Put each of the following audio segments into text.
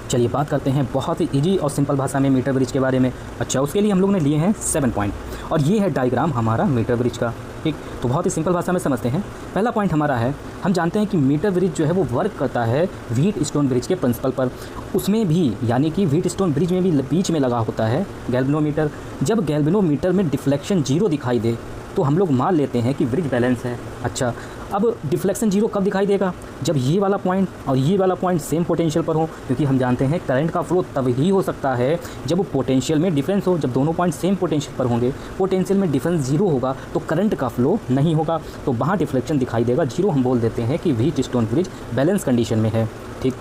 चलिए बात करते हैं बहुत ही ईजी और सिंपल भाषा में मीटर ब्रिज के बारे में। अच्छा, उसके लिए हम लोग ने लिए हैं 7 पॉइंट और ये है डायग्राम हमारा मीटर ब्रिज का। ठीक, तो बहुत ही सिंपल भाषा में समझते हैं। पहला पॉइंट हमारा है, हम जानते हैं कि मीटर ब्रिज जो है वो वर्क करता है व्हीट स्टोन ब्रिज के प्रिंसिपल पर। उसमें भी यानी कि व्हीट स्टोन ब्रिज में भी बीच में लगा होता है गैल्वेनोमीटर। जब गैल्वेनोमीटर में डिफ्लेक्शन 0 दिखाई दे तो हम लोग मान लेते हैं कि ब्रिज बैलेंस है। अच्छा, अब डिफ्लेक्शन 0 कब दिखाई देगा? जब ये वाला पॉइंट और ये वाला पॉइंट सेम पोटेंशियल पर हो, क्योंकि हम जानते हैं करंट का फ्लो तब ही हो सकता है जब पोटेंशियल में डिफरेंस हो। जब दोनों पॉइंट सेम पोटेंशियल पर होंगे, पोटेंशियल में डिफरेंस 0 होगा तो करंट का फ्लो नहीं होगा, तो वहाँ डिफ्लेक्शन दिखाई देगा 0। हम बोल देते हैं कि Wheatstone bridge balance condition में है। ठीक,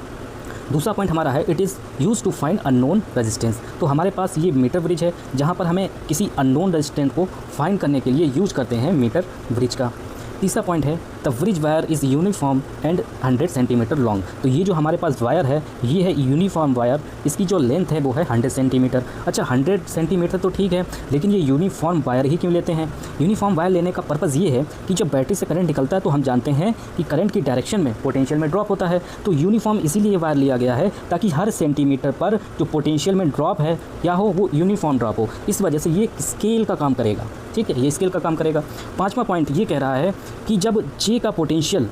दूसरा पॉइंट हमारा है, it is use to find unknown resistance. तो हमारे पास ये मीटर ब्रिज है जहाँ पर हमें किसी अननोन रेजिस्टेंस को फाइंड करने के लिए यूज करते हैं मीटर ब्रिज का। तीसरा पॉइंट है, the bridge wire is uniform and 100 centimetre long. तो ये जो हमारे पास वायर है ये है यूनिफॉर्म वायर, इसकी जो लेंथ है वो है 100 सेंटीमीटर। अच्छा, 100 सेंटीमीटर तो ठीक है, लेकिन ये यूनिफॉर्म वायर ही क्यों लेते हैं? यूनिफॉर्म वायर लेने का पर्पज़ ये है कि जब बैटरी से करंट निकलता है तो हम जानते हैं कि करंट की डायरेक्शन में पोटेंशियल में ड्रॉप होता है। तो यूनिफॉर्म इसीलिए वायर लिया गया है ताकि हर सेंटीमीटर पर जो पोटेंशियल में ड्रॉप है क्या हो, वो यूनिफॉर्म ड्रॉप हो। इस वजह से ये स्केल का काम करेगा। ठीक है, ये स्केल का काम करेगा। पाँचवा पॉइंट ये कह रहा है कि जब जे का पोटेंशियल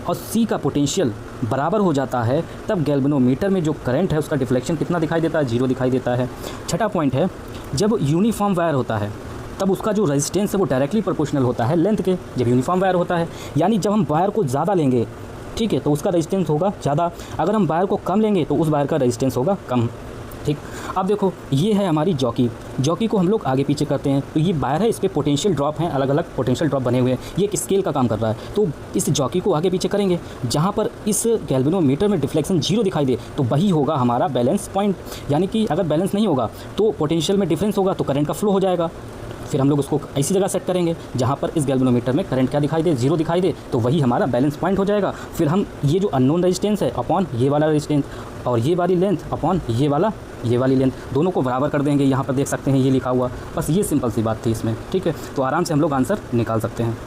और सी का पोटेंशियल बराबर हो जाता है तब गैल्वेनोमीटर में जो करंट है उसका डिफ्लेक्शन कितना दिखाई देता है? 0 दिखाई देता है। छठा पॉइंट है, जब यूनिफॉर्म वायर होता है तब उसका जो रेजिस्टेंस है वो डायरेक्टली प्रोपोर्शनल होता है लेंथ के। जब यूनिफॉर्म वायर होता है यानी जब हम वायर को ज़्यादा लेंगे, ठीक है, तो उसका रेजिस्टेंस होगा ज़्यादा। अगर हम वायर को कम लेंगे तो उस वायर का रेजिस्टेंस होगा कम। ठीक, अब देखो ये है हमारी जॉकी को हम लोग आगे पीछे करते हैं तो ये वायर है, इस पर पोटेंशियल ड्रॉप हैं, अलग अलग पोटेंशियल ड्रॉप बने हुए हैं। ये एक स्केल का काम कर रहा है। तो इस जॉकी को आगे पीछे करेंगे, जहाँ पर इस गैल्वेनोमीटर में डिफ्लेक्शन 0 दिखाई दे तो वही होगा हमारा बैलेंस पॉइंट। यानी कि अगर बैलेंस नहीं होगा तो पोटेंशियल में डिफरेंस होगा तो करंट का फ्लो हो जाएगा। फिर हम लोग उसको ऐसी जगह सेट करेंगे जहाँ पर इस गैल्वेनोमीटर में करंट क्या दिखाई दे? 0 दिखाई दे, तो वही हमारा बैलेंस पॉइंट हो जाएगा। फिर हम ये जो अननोन रेजिस्टेंस है अपॉन ये वाला रेजिस्टेंस और ये वाली लेंथ अपॉन ये वाली लेंथ, दोनों को बराबर कर देंगे। यहाँ पर देख सकते हैं ये लिखा हुआ। बस ये सिंपल सी बात थी इसमें। ठीक है, तो आराम से हम लोग आंसर निकाल सकते हैं।